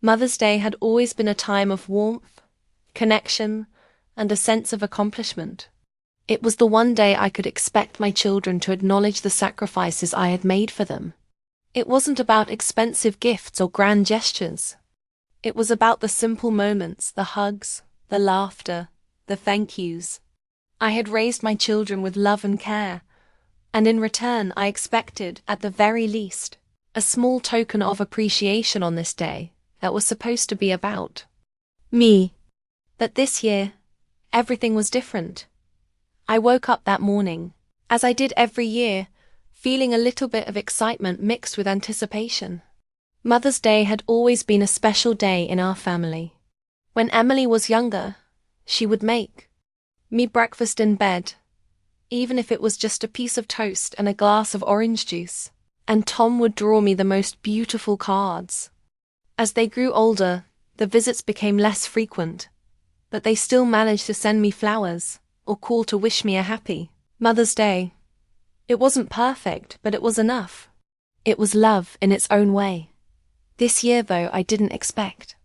Mother's Day had always been a time of warmth, connection, and a sense of accomplishment. It was the one day I could expect my children to acknowledge the sacrifices I had made for them. It wasn't about expensive gifts or grand gestures. It was about the simple moments, the hugs, the laughter, the thank yous. I had raised my children with love and care, and in return I expected, at the very least, a small token of appreciation on this day that was supposed to be about me. But this year, everything was different. I woke up that morning, as I did every year, feeling a little bit of excitement mixed with anticipation. Mother's Day had always been a special day in our family. When Emily was younger, she would make me breakfast in bed, even if it was just a piece of toast and a glass of orange juice, and Tom would draw me the most beautiful cards. As they grew older, the visits became less frequent, but they still managed to send me flowers or call to wish me a happy Mother's Day. It wasn't perfect, but it was enough. It was love in its own way. This year, though, I didn't expect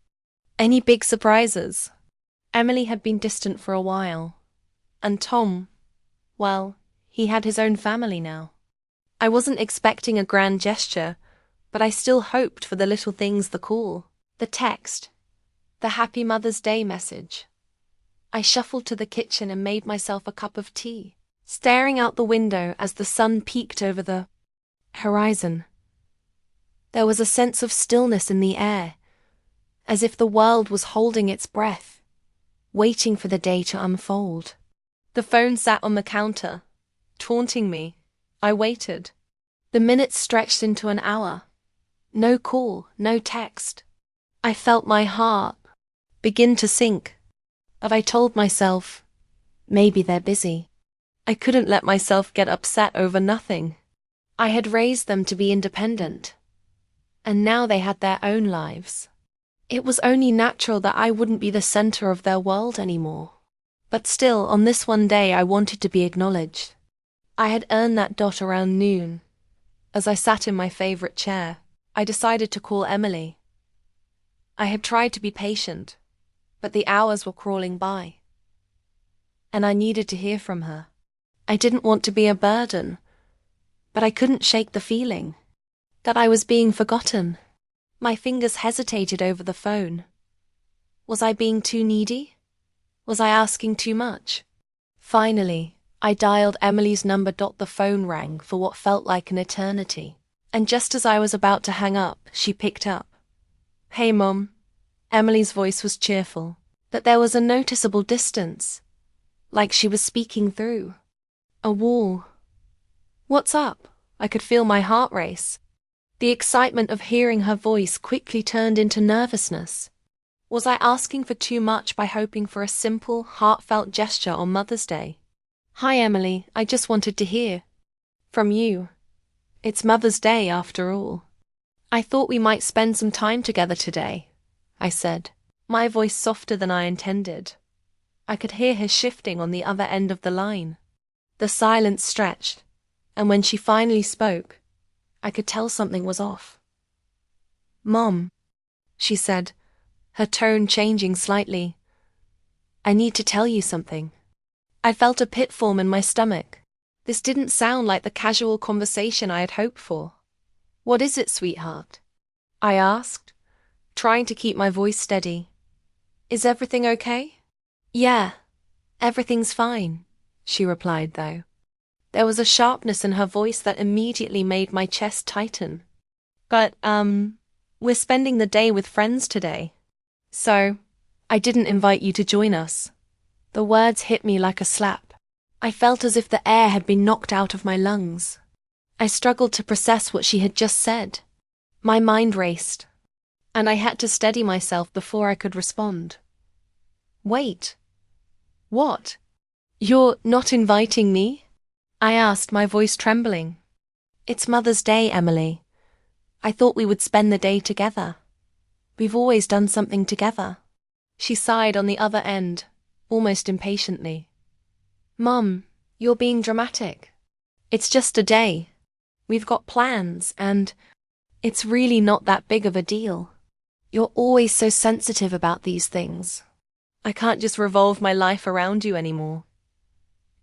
any big surprises. Emily had been distant for a while, and Tom, well, he had his own family now. I wasn't expecting a grand gesture, but I still hoped for the little things, the call, the text, the Happy Mother's Day message. I shuffled to the kitchen and made myself a cup of tea, staring out the window as the sun peeked over the horizon. There was a sense of stillness in the air, as if the world was holding its breath, waiting for the day to unfold. The phone sat on the counter, taunting me. I waited. The minutes stretched into an hour. No call, no text. I felt my heart begin to sink, but I told myself, maybe they're busy. I couldn't let myself get upset over nothing. I had raised them to be independent, and now they had their own lives. It was only natural that I wouldn't be the center of their world anymore. But still, on this one day, I wanted to be acknowledged. I had earned that dot around noon. As I sat in my favorite chair, I decided to call Emily. I had tried to be patient, but the hours were crawling by, and I needed to hear from her. I didn't want to be a burden, but I couldn't shake the feeling that I was being forgotten. My fingers hesitated over the phone. Was I being too needy? Was I asking too much? Finally, I dialed Emily's number. The phone rang for what felt like an eternity, and just as I was about to hang up, she picked up. "Hey, Mom." Emily's voice was cheerful, but there was a noticeable distance, like she was speaking through a wall. "What's up?" I could feel my heart race. The excitement of hearing her voice quickly turned into nervousness. Was I asking for too much by hoping for a simple, heartfelt gesture on Mother's Day? "Hi, Emily, I just wanted to hear from you. It's Mother's Day, after all. I thought we might spend some time together today," I said, my voice softer than I intended. I could hear her shifting on the other end of the line. The silence stretched, and when she finally spoke, I could tell something was off. "Mom," she said, her tone changing slightly, "I need to tell you something." I felt a pit form in my stomach. This didn't sound like the casual conversation I had hoped for. "What is it, sweetheart?" I asked, trying to keep my voice steady. "Is everything okay?" "Yeah, everything's fine," she replied, though. There was a sharpness in her voice that immediately made my chest tighten. "But, we're spending the day with friends today. So, I didn't invite you to join us." The words hit me like a slap. I felt as if the air had been knocked out of my lungs. I struggled to process what she had just said. My mind raced, and I had to steady myself before I could respond. "Wait. What? You're not inviting me?" I asked, my voice trembling. "It's Mother's Day, Emily. I thought we would spend the day together. We've always done something together." She sighed on the other end, almost impatiently. "Mom, you're being dramatic. It's just a day. We've got plans, and it's really not that big of a deal." You're always so sensitive about these things. I can't just revolve my life around you anymore.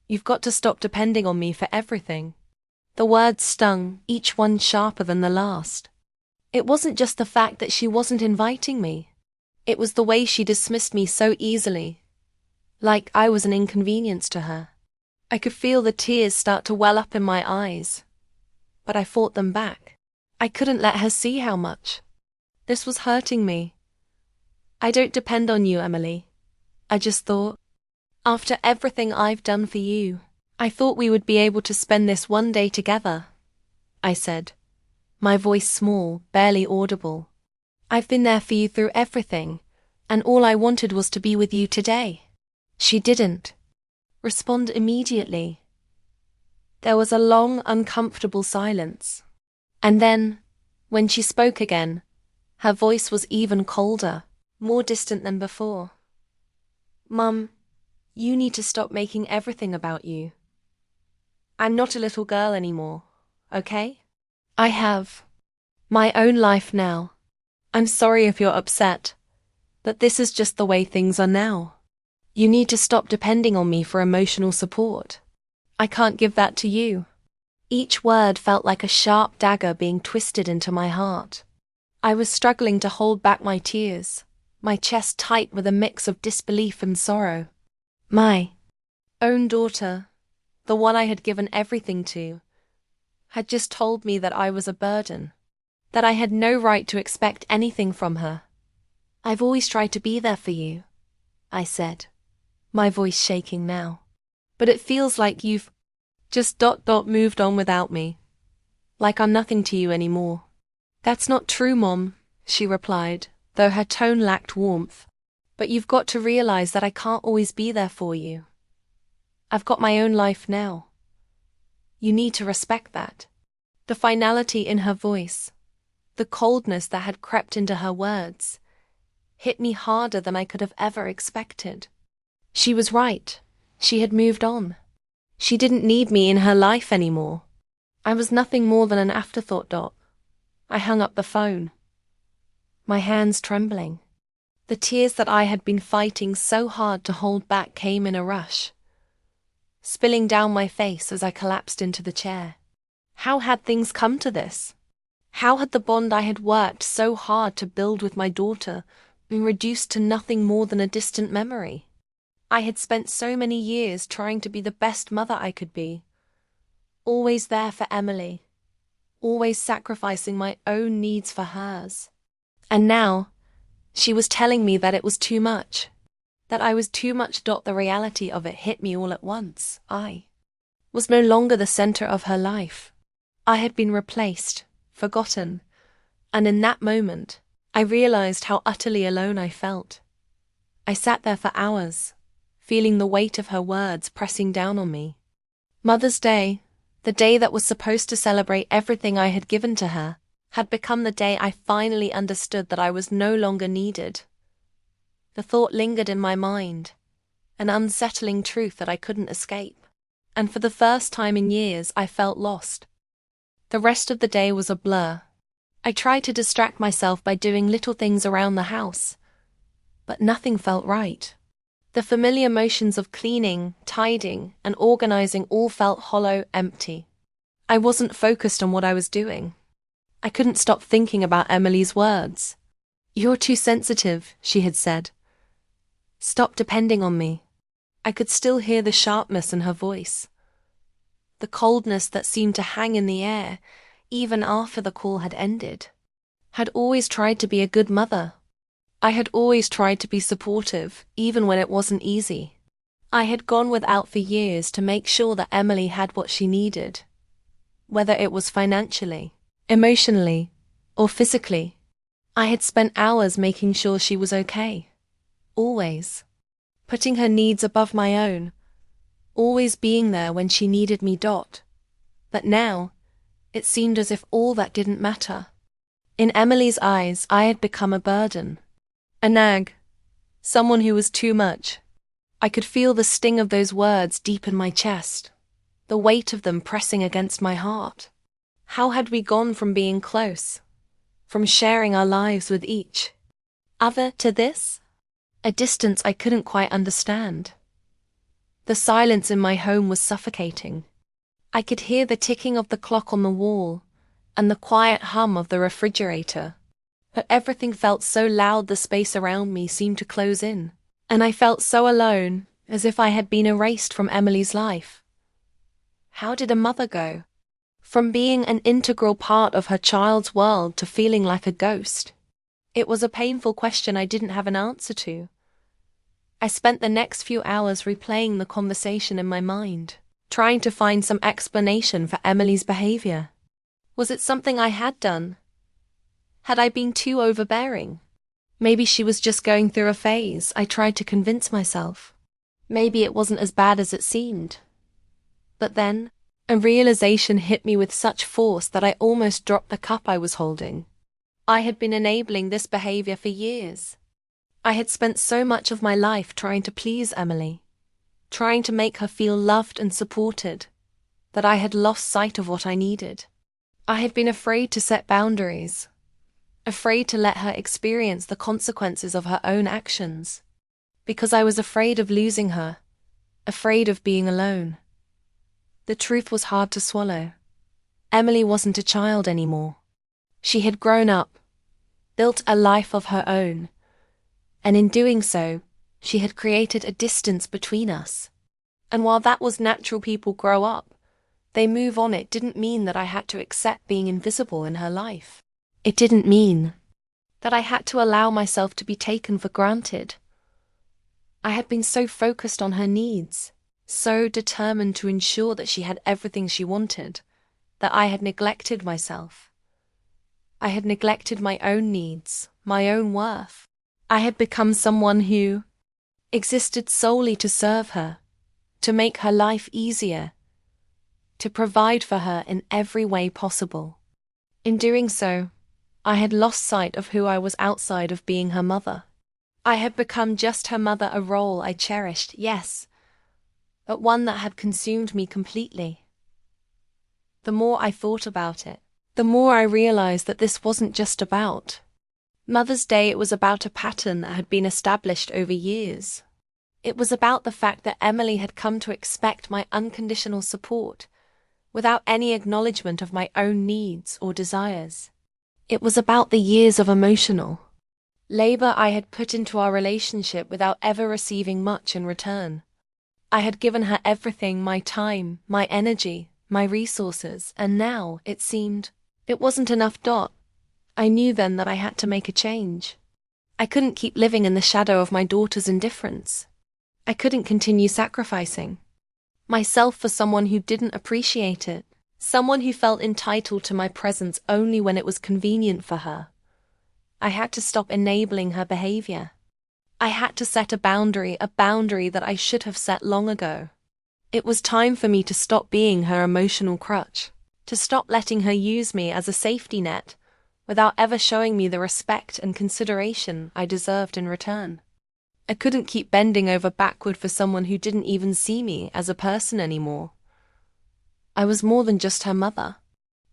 You've got to stop depending on me for everything." The words stung, each one sharper than the last. It wasn't just the fact that she wasn't inviting me. It was the way she dismissed me so easily, like I was an inconvenience to her. I could feel the tears start to well up in my eyes, but I fought them back. I couldn't let her see how much this was hurting me. "I don't depend on you, Emily. I just thought, after everything I've done for you, I thought we would be able to spend this one day together," I said, my voice small, barely audible. "I've been there for you through everything, and all I wanted was to be with you today." She didn't respond immediately. There was a long, uncomfortable silence. And then, when she spoke again, her voice was even colder, more distant than before. "Mum, you need to stop making everything about you. I'm not a little girl anymore, okay? I have my own life now. I'm sorry if you're upset, but this is just the way things are now. You need to stop depending on me for emotional support. I can't give that to you." Each word felt like a sharp dagger being twisted into my heart. I was struggling to hold back my tears, my chest tight with a mix of disbelief and sorrow. My own daughter, the one I had given everything to, had just told me that I was a burden, that I had no right to expect anything from her. "I've always tried to be there for you," I said, my voice shaking now. "But it feels like you've just moved on without me. Like I'm nothing to you anymore." "That's not true, Mom," she replied, though her tone lacked warmth. "But you've got to realize that I can't always be there for you. I've got my own life now. You need to respect that." The finality in her voice, the coldness that had crept into her words, hit me harder than I could have ever expected. She was right. She had moved on. She didn't need me in her life anymore. I was nothing more than an afterthought. I hung up the phone, my hands trembling. The tears that I had been fighting so hard to hold back came in a rush, spilling down my face as I collapsed into the chair. How had things come to this? How had the bond I had worked so hard to build with my daughter been reduced to nothing more than a distant memory? I had spent so many years trying to be the best mother I could be, always there for Emily, always sacrificing my own needs for hers. And now, she was telling me that it was too much, that I was too much. The reality of it hit me all at once. I was no longer the center of her life. I had been replaced, forgotten, and in that moment, I realized how utterly alone I felt. I sat there for hours, feeling the weight of her words pressing down on me. Mother's Day, the day that was supposed to celebrate everything I had given to her, had become the day I finally understood that I was no longer needed. The thought lingered in my mind, an unsettling truth that I couldn't escape. And for the first time in years, I felt lost. The rest of the day was a blur. I tried to distract myself by doing little things around the house, but nothing felt right. The familiar motions of cleaning, tidying, and organizing all felt hollow, empty. I wasn't focused on what I was doing. I couldn't stop thinking about Emily's words. "You're too sensitive," she had said. "Stop depending on me." I could still hear the sharpness in her voice, the coldness that seemed to hang in the air, even after the call had ended. I'd always tried to be a good mother. I had always tried to be supportive, even when it wasn't easy. I had gone without for years to make sure that Emily had what she needed, whether it was financially, emotionally, or physically. I had spent hours making sure she was okay. Always. Putting her needs above my own. Always being there when she needed me. But now, it seemed as if all that didn't matter. In Emily's eyes, I had become a burden. A nag. Someone who was too much. I could feel the sting of those words deep in my chest, the weight of them pressing against my heart. How had we gone from being close, from sharing our lives with each Other to this? A distance I couldn't quite understand. The silence in my home was suffocating. I could hear the ticking of the clock on the wall and the quiet hum of the refrigerator. But everything felt so loud the space around me seemed to close in, and I felt so alone, as if I had been erased from Emily's life. How did a mother go from being an integral part of her child's world to feeling like a ghost? It was a painful question I didn't have an answer to. I spent the next few hours replaying the conversation in my mind, trying to find some explanation for Emily's behavior. Was it something I had done? Had I been too overbearing? Maybe she was just going through a phase, I tried to convince myself. Maybe it wasn't as bad as it seemed. But then, a realization hit me with such force that I almost dropped the cup I was holding. I had been enabling this behavior for years. I had spent so much of my life trying to please Emily, trying to make her feel loved and supported, that I had lost sight of what I needed. I had been afraid to set boundaries, afraid to let her experience the consequences of her own actions, because I was afraid of losing her, afraid of being alone. The truth was hard to swallow. Emily wasn't a child anymore. She had grown up, built a life of her own, and in doing so, she had created a distance between us. And while that was natural, people grow up, they move on, it didn't mean that I had to accept being invisible in her life. It didn't mean that I had to allow myself to be taken for granted. I had been so focused on her needs, so determined to ensure that she had everything she wanted, that I had neglected myself. I had neglected my own needs, my own worth. I had become someone who existed solely to serve her, to make her life easier, to provide for her in every way possible. In doing so, I had lost sight of who I was outside of being her mother. I had become just her mother, a role I cherished, yes, but one that had consumed me completely. The more I thought about it, the more I realized that this wasn't just about Mother's Day. It was about a pattern that had been established over years. It was about the fact that Emily had come to expect my unconditional support, without any acknowledgement of my own needs or desires. It was about the years of emotional labor I had put into our relationship without ever receiving much in return. I had given her everything, my time, my energy, my resources, and now, it seemed, it wasn't enough. I knew then that I had to make a change. I couldn't keep living in the shadow of my daughter's indifference. I couldn't continue sacrificing myself for someone who didn't appreciate it, someone who felt entitled to my presence only when it was convenient for her. I had to stop enabling her behavior. I had to set a boundary that I should have set long ago. It was time for me to stop being her emotional crutch, to stop letting her use me as a safety net, without ever showing me the respect and consideration I deserved in return. I couldn't keep bending over backward for someone who didn't even see me as a person anymore. I was more than just her mother.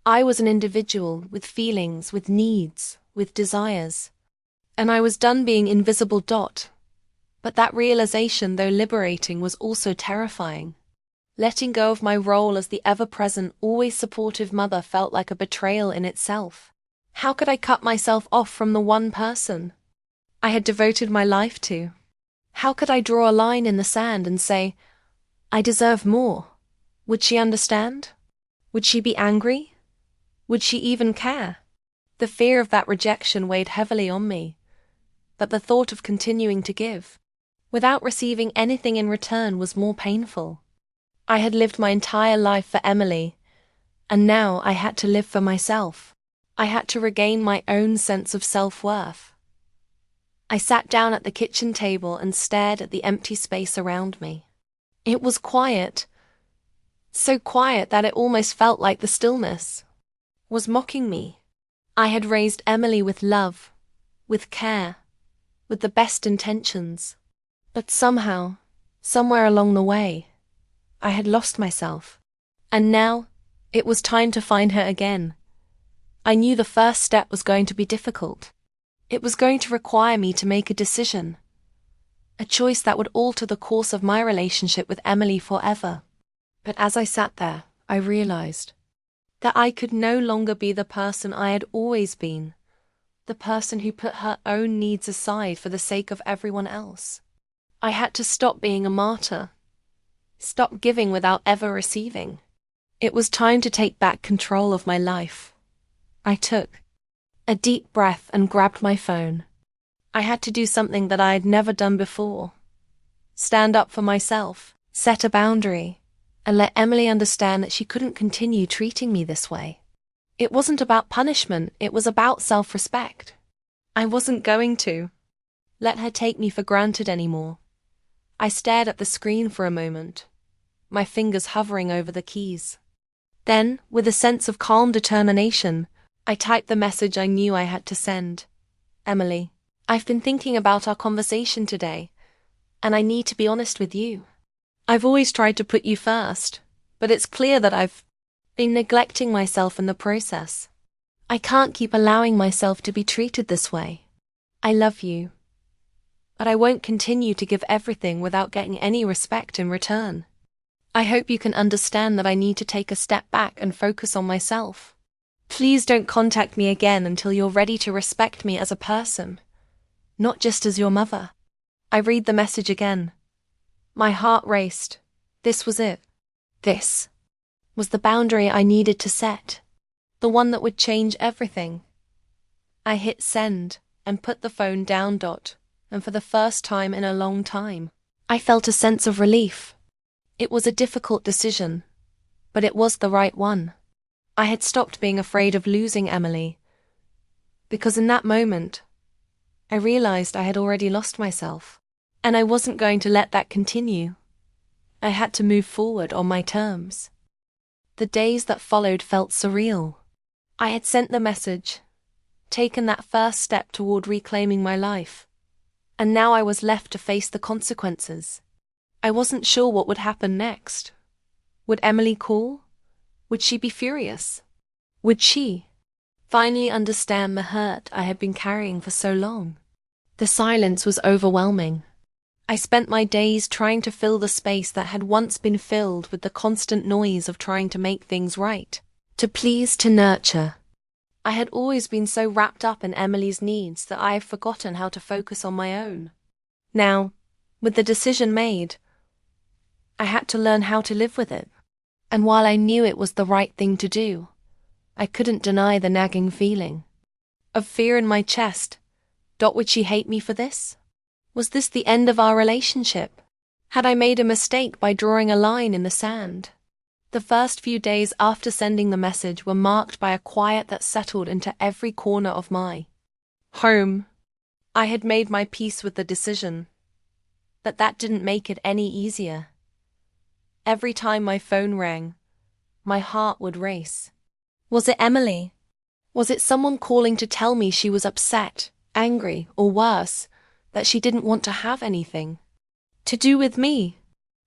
I was an individual with feelings, with needs, with desires. And I was done being invisible. But that realization, though liberating, was also terrifying. Letting go of my role as the ever-present, always supportive mother felt like a betrayal in itself. How could I cut myself off from the one person I had devoted my life to? How could I draw a line in the sand and say, I deserve more? Would she understand? Would she be angry? Would she even care? The fear of that rejection weighed heavily on me, but the thought of continuing to give, without receiving anything in return, was more painful. I had lived my entire life for Emily, and now I had to live for myself. I had to regain my own sense of self-worth. I sat down at the kitchen table and stared at the empty space around me. It was quiet, so quiet that it almost felt like the stillness was mocking me. I had raised Emily with love, with care, with the best intentions. But somehow, somewhere along the way, I had lost myself. And now, it was time to find her again. I knew the first step was going to be difficult. It was going to require me to make a decision, a choice that would alter the course of my relationship with Emily forever. But as I sat there, I realized that I could no longer be the person I had always been, the person who put her own needs aside for the sake of everyone else. I had to stop being a martyr, stop giving without ever receiving. It was time to take back control of my life. I took a deep breath and grabbed my phone. I had to do something that I had never done before. Stand up for myself, set a boundary, and let Emily understand that she couldn't continue treating me this way. It wasn't about punishment, it was about self-respect. I wasn't going to let her take me for granted anymore. I stared at the screen for a moment, my fingers hovering over the keys. Then, with a sense of calm determination, I typed the message I knew I had to send. Emily, I've been thinking about our conversation today, and I need to be honest with you. I've always tried to put you first, but it's clear that I've been neglecting myself in the process. I can't keep allowing myself to be treated this way. I love you, but I won't continue to give everything without getting any respect in return. I hope you can understand that I need to take a step back and focus on myself. Please don't contact me again until you're ready to respect me as a person, not just as your mother. I read the message again. My heart raced. This was it. This was the boundary I needed to set, the one that would change everything. I hit send and put the phone down. And for the first time in a long time, I felt a sense of relief. It was a difficult decision, but it was the right one. I had stopped being afraid of losing Emily, because in that moment, I realized I had already lost myself, and I wasn't going to let that continue. I had to move forward on my terms. The days that followed felt surreal. I had sent the message, taken that first step toward reclaiming my life, and now I was left to face the consequences. I wasn't sure what would happen next. Would Emily call? Would she be furious? Would she finally understand the hurt I had been carrying for so long? The silence was overwhelming. I spent my days trying to fill the space that had once been filled with the constant noise of trying to make things right, to please, to nurture. I had always been so wrapped up in Emily's needs that I had forgotten how to focus on my own. Now, with the decision made, I had to learn how to live with it. And while I knew it was the right thing to do, I couldn't deny the nagging feeling of fear in my chest. Would she hate me for this? Was this the end of our relationship? Had I made a mistake by drawing a line in the sand? The first few days after sending the message were marked by a quiet that settled into every corner of my home. I had made my peace with the decision, but that didn't make it any easier. Every time my phone rang, my heart would race. Was it Emily? Was it someone calling to tell me she was upset, angry, or worse, that she didn't want to have anything to do with me?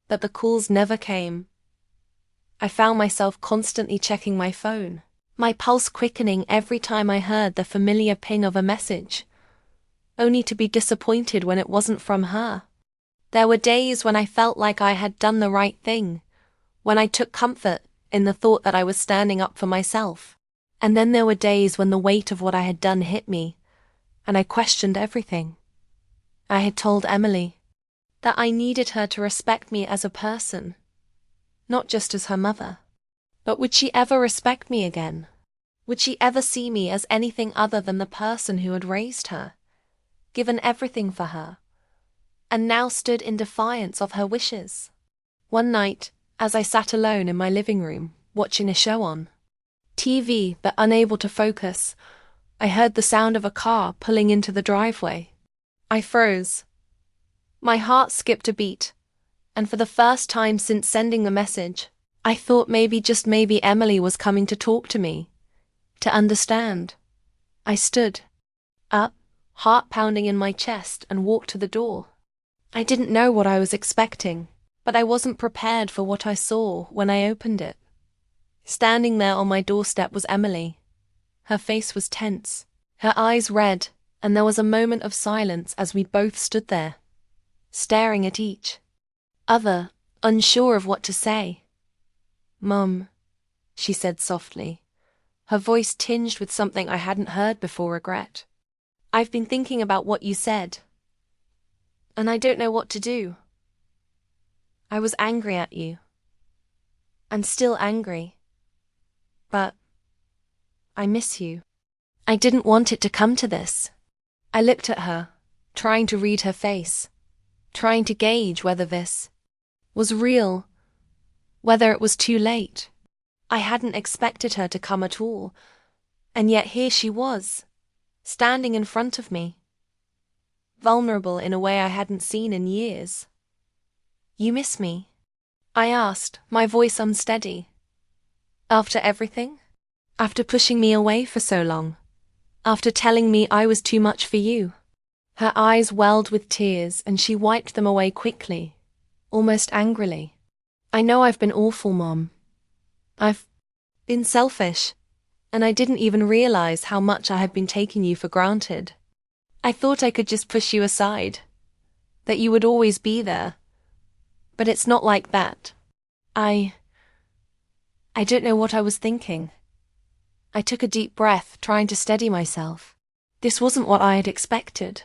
But the calls never came. I found myself constantly checking my phone, my pulse quickening every time I heard the familiar ping of a message, only to be disappointed when it wasn't from her. There were days when I felt like I had done the right thing, when I took comfort in the thought that I was standing up for myself. And then there were days when the weight of what I had done hit me, and I questioned everything. I had told Emily that I needed her to respect me as a person, not just as her mother. But would she ever respect me again? Would she ever see me as anything other than the person who had raised her, given everything for her, and now stood in defiance of her wishes? One night, as I sat alone in my living room, watching a show on TV but unable to focus, I heard the sound of a car pulling into the driveway. I froze. My heart skipped a beat, and for the first time since sending the message, I thought maybe, just maybe, Emily was coming to talk to me, to understand. I stood up, heart pounding in my chest, and walked to the door. I didn't know what I was expecting, but I wasn't prepared for what I saw when I opened it. Standing there on my doorstep was Emily. Her face was tense, her eyes red, And there was a moment of silence as we both stood there, staring at each other, unsure of what to say. "Mum," she said softly, her voice tinged with something I hadn't heard before: regret. "I've been thinking about what you said, and I don't know what to do. I was angry at you. I'm still angry. But I miss you." I didn't want it to come to this. I looked at her, trying to read her face, trying to gauge whether this was real, whether it was too late. I hadn't expected her to come at all, and yet here she was, standing in front of me, vulnerable in a way I hadn't seen in years. "You miss me?" I asked, my voice unsteady. "After everything? After pushing me away for so long? After telling me I was too much for you?" Her eyes welled with tears, and she wiped them away quickly, almost angrily. "I know I've been awful, Mom. I've been selfish, and I didn't even realize how much I had been taking you for granted. I thought I could just push you aside, that you would always be there. But it's not like that. I don't know what I was thinking." I took a deep breath, trying to steady myself. This wasn't what I had expected.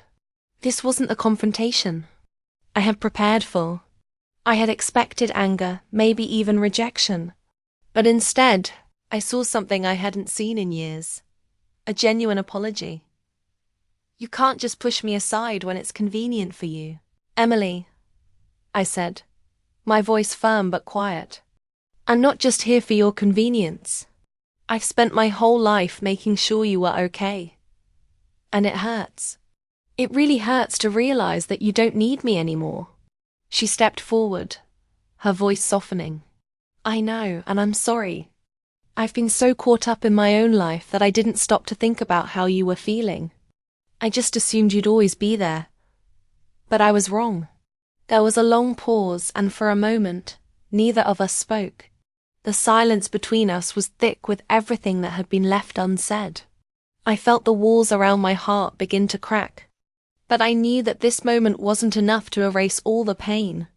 This wasn't the confrontation I had prepared for. I had expected anger, maybe even rejection. But instead, I saw something I hadn't seen in years. A genuine apology. "You can't just push me aside when it's convenient for you. Emily," I said, my voice firm but quiet. "I'm not just here for your convenience. I've spent my whole life making sure you were okay. And it hurts. It really hurts to realize that you don't need me anymore." She stepped forward, her voice softening. "I know, and I'm sorry. I've been so caught up in my own life that I didn't stop to think about how you were feeling. I just assumed you'd always be there. But I was wrong." There was a long pause, and for a moment, neither of us spoke. The silence between us was thick with everything that had been left unsaid. I felt the walls around my heart begin to crack. But I knew that this moment wasn't enough to erase all the pain,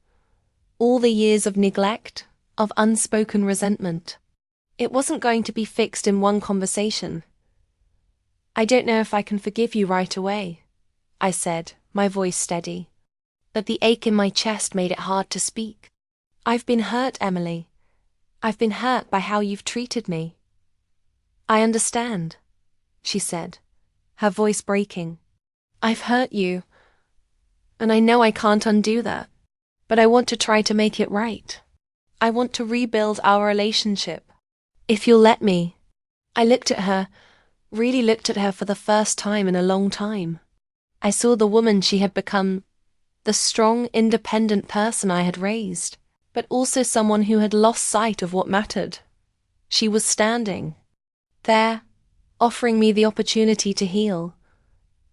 all the years of neglect, of unspoken resentment. It wasn't going to be fixed in one conversation. "I don't know if I can forgive you right away," I said, my voice steady. But the ache in my chest made it hard to speak. "I've been hurt, Emily. I've been hurt by how you've treated me." "I understand," she said, her voice breaking. "I've hurt you, and I know I can't undo that. But I want to try to make it right. I want to rebuild our relationship. If you'll let me." I looked at her, really looked at her for the first time in a long time. I saw the woman she had become, the strong, independent person I had raised, but also someone who had lost sight of what mattered. She was standing there, offering me the opportunity to heal,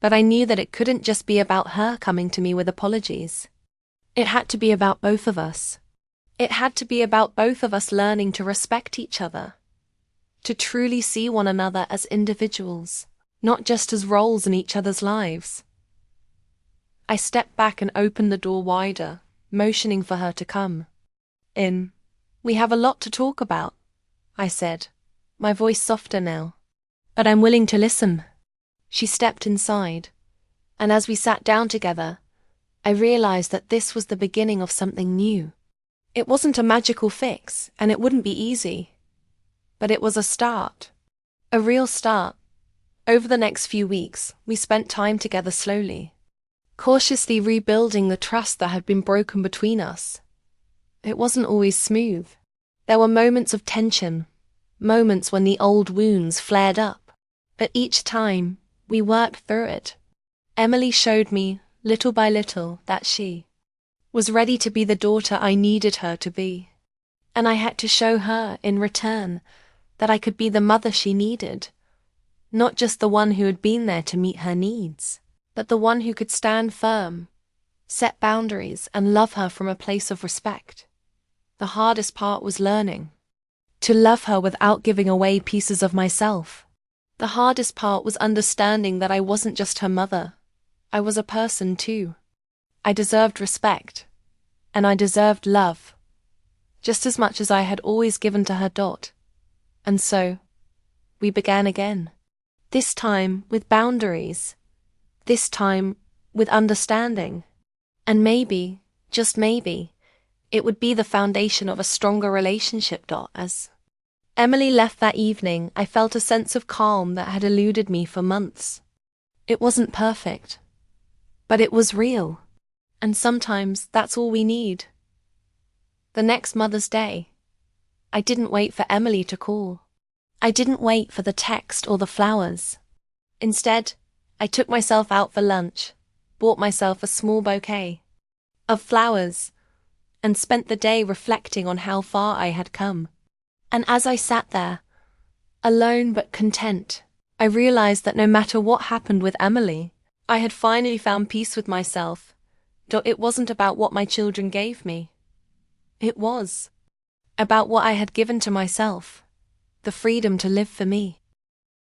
but I knew that it couldn't just be about her coming to me with apologies. It had to be about both of us. It had to be about both of us learning to respect each other, to truly see one another as individuals, not just as roles in each other's lives. I stepped back and opened the door wider, motioning for her to come in. "We have a lot to talk about," I said, my voice softer now. "But I'm willing to listen." She stepped inside, and as we sat down together, I realized that this was the beginning of something new. It wasn't a magical fix, and it wouldn't be easy. But it was a start. A real start. Over the next few weeks, we spent time together slowly, cautiously rebuilding the trust that had been broken between us. It wasn't always smooth. There were moments of tension, moments when the old wounds flared up. But each time, we worked through it. Emily showed me, little by little, that she was ready to be the daughter I needed her to be. And I had to show her, in return, that I could be the mother she needed. Not just the one who had been there to meet her needs, but the one who could stand firm, set boundaries, and love her from a place of respect. The hardest part was learning to love her without giving away pieces of myself. The hardest part was understanding that I wasn't just her mother. I was a person too. I deserved respect. And I deserved love. Just as much as I had always given to her. And so, we began again. This time with boundaries. This time with understanding. And maybe, just maybe, it would be the foundation of a stronger relationship. As Emily left that evening, I felt a sense of calm that had eluded me for months. It wasn't perfect, but it was real. And sometimes that's all we need. The next Mother's Day, I didn't wait for Emily to call. I didn't wait for the text or the flowers. Instead, I took myself out for lunch, bought myself a small bouquet of flowers, and spent the day reflecting on how far I had come. And as I sat there, alone but content, I realized that no matter what happened with Emily, I had finally found peace with myself. It wasn't about what my children gave me. It was about what I had given to myself, the freedom to live for me.